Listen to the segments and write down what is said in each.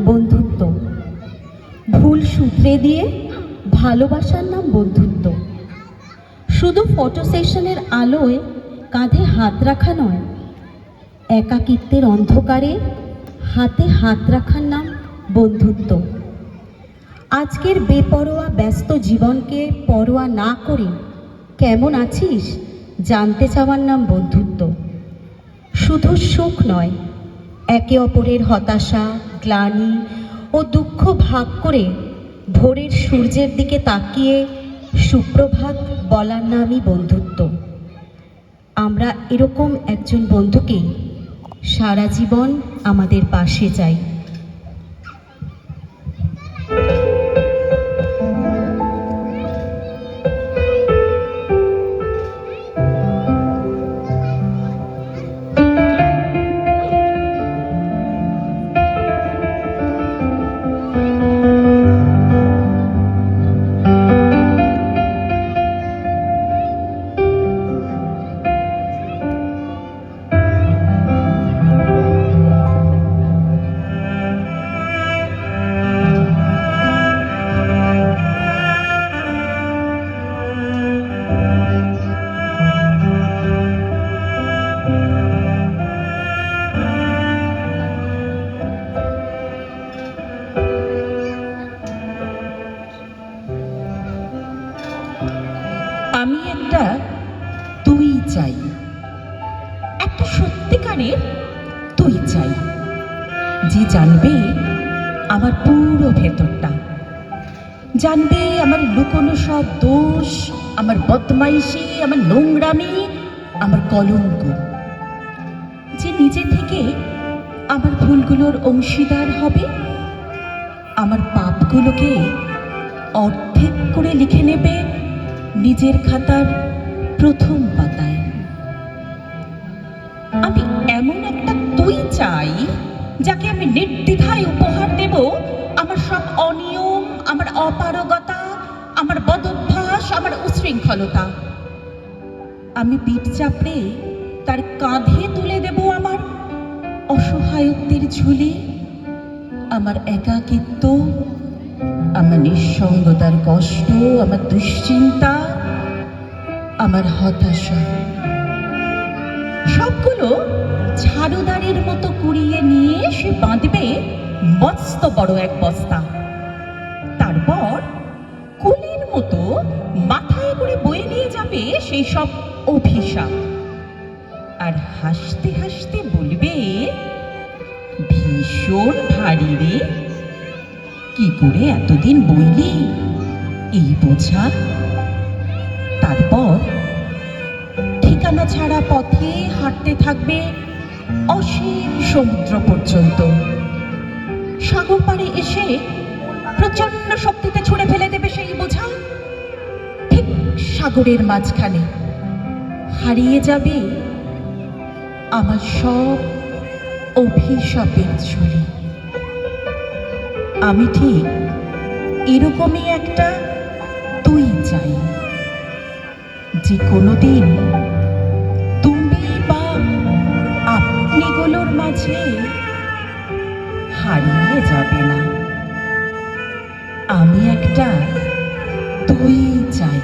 বন্ধুত্ব। ভুল সূত্রে দিয়ে ভালোবাসার নাম বন্ধুত্ব। শুধু ফটো সেশনের আলোয় কাঁধে হাত রাখা নয়, একাকিত্বের অন্ধকারে হাতে হাত রাখার নাম বন্ধুত্ব। আজকের বেপরোয়া ব্যস্ত জীবনকে পরোয়া না করে কেমন আছিস জানতে চাওয়ার নাম বন্ধুত্ব। শুধু সুখ নয়, একে অপরের হতাশা, গ্লানি ও দুঃখ ভাগ করে ভোরের সূর্যের দিকে তাকিয়ে সুপ্রভাত বলার নামই বন্ধুত্ব। আমরা এরকম একজন বন্ধুকেই সারা জীবন আমাদের পাশে চাই। আমি একটা তুই চাই, একটা সত্যিকারের তুই চাই, যে জানবে আমার পুরো ভেতরটা, জানবে আমার লুকোনো সব দোষ, আমার বদমাইশি, আমার নোংরামি, আমার কলঙ্ক, যে নিজে থেকে আমার ভুলগুলোর অংশীদার হবে, আমার পাপগুলোকে অর্ধেক করে লিখে নেবে নিজের খাতার প্রথম পাতায়। আমি এমন একটা তুই চাই, যাকে আমি নির্দ্বিধায় উপহার দেব আমার সব অনিয়ম, আমার অপারগতা, আমার বদভ্যাস, আমার উশৃঙ্খলতা। আমি পিঠ চাপড়ে তার কাঁধে তুলে দেব আমার অসহায়ত্বের ঝুলি, আমার একাকিত্ব, আমার নিঃসঙ্গতার কষ্ট, আমার দুশ্চিন্তা, আমার হতাশা, সবগুলো ঝাড়ুদারের মতো কুড়িয়ে নিয়ে সে বাঁধবে মস্ত বড় এক বস্তা। তারপর কুলির মতো মাথায় করে বয়ে নিয়ে যাবে সেই সব অভিশাপ, আর হাসতে হাসতে বলবে, ভীষণ ভারী রে, কি করে এতদিন বইলি এই বোঝা। তারপর ঠিকানা ছাড়া পথে হাঁটতে থাকবে অসীম সমুদ্র পর্যন্ত। সাগর পাড়ে এসে প্রচন্ড শক্তিতে ছুঁড়ে ফেলে দেবে সেই বোঝা। ঠিক সাগরের মাঝখানে হারিয়ে যাবে আমার সব অভিশাপের ঝুলি। আমি ঠিক এরকমই একটা তুই চাই, যে কোনোদিন তুমি বা আপনিগুলোর মাঝে হারিয়ে যাবে না। আমি একটা তুই চাই।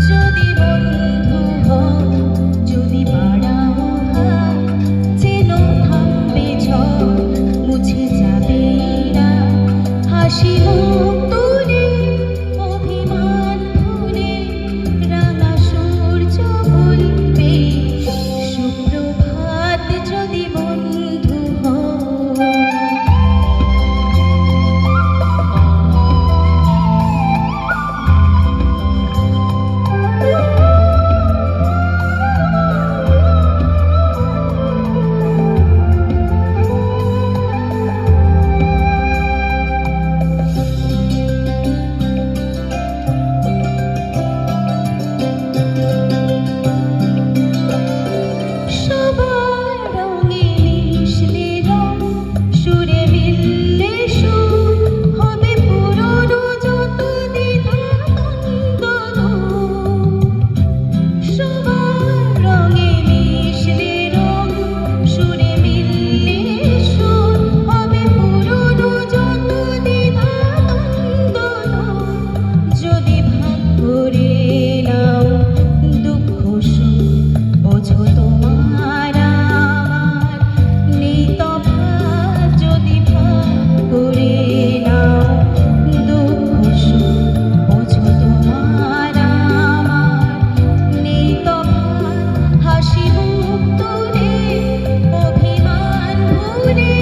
যদি বন্ধু হও, যদি বাড়াও হাত, যেন থামবে ঝড়, মুছে যাবে রাত, হাসি মুখ তুলে, অভিমান ভুলে, রাঙা সূর্য বলবে সুপ্রভাত। যদি বন্ধু হও, সবার রঙে মিশলে রং, সুরে মিললে সুর, হবে পুরনো যত দ্বিধা দ্বন্দ্ব দূর। সবার রঙে মিশলে রং, সুরে মিললে সুর, হবে পুরনো যত দ্বিধা দ্বন্দ্ব দূর। যদি ভাগ করে নাও দুঃখ সুখ, বোঝো তোমার আমার নেই তফাৎ। যদি ভাগ করে নাও দুঃখ সুখ, বোঝো তোমার আমার নেই তফাৎ। হাসি মুখ তুলে, অভিমান ভুলে,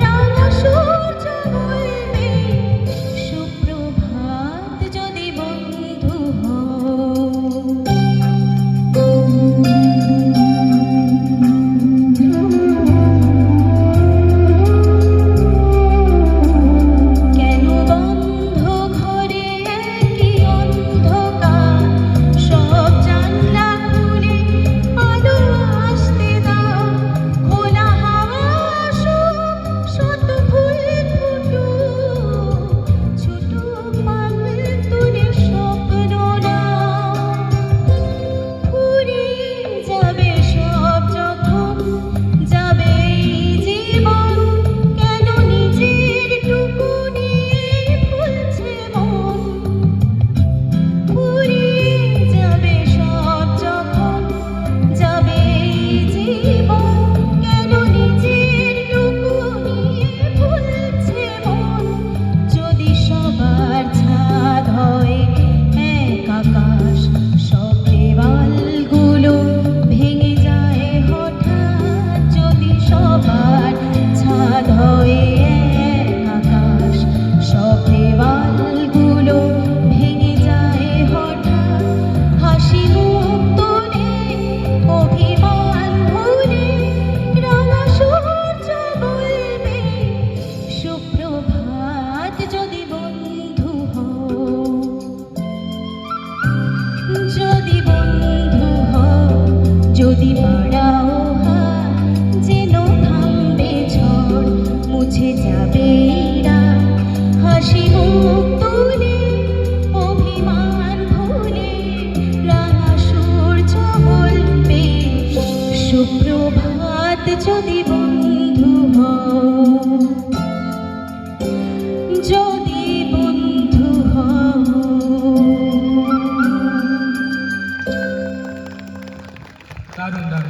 রাঙা সূর্য বলবে সুপ্রভাত। যদি বন্ধু কেন বন্ধ ঘরে কি অন্ধকার, সব জানলা খুলে আলো আসতে দাও। খোলা হাওয়া আসুক, শত ফুল ফুটুক, ছুটুক পাগল তুলে স্বপ্ন নাও। ফুরিয়ে যাবে সব যখন, যাবে এই জীবন, কেন নিজের টুকু নিয়ে ভুলছে মন। ফুরিয়ে যাবে সব যখন, যাবে এই জীবন, কেন নিজের টুকু নিয়ে ভুলছে মন। যদি সবার ছাদ হয় এক আকাশ, সব দেওয়ালগুলো ভেঙে যায় হঠাৎ। যদি সবার ছাদ হয় এক আকাশ, সব দেওয়ালগুলো ভেঙে যায় হঠাৎ। হাসি মুখ তুলে, অভিমান ভুলে, রাঙা সূর্য বলবে সুপ্রভাত। যদি বন্ধু হও, যদি বন্ধু হও, যদি বাড়াও হাত, যেন থামবে ঝড়, মুছে যাবে রাত। হাসি মুখ তুলে, অভিমান ভুলে, রাঙা সূর্য বলবে সুপ্রভাত। যদি বন্ধু হও, যদি বন্ধু হও। দারুণ দারুণ।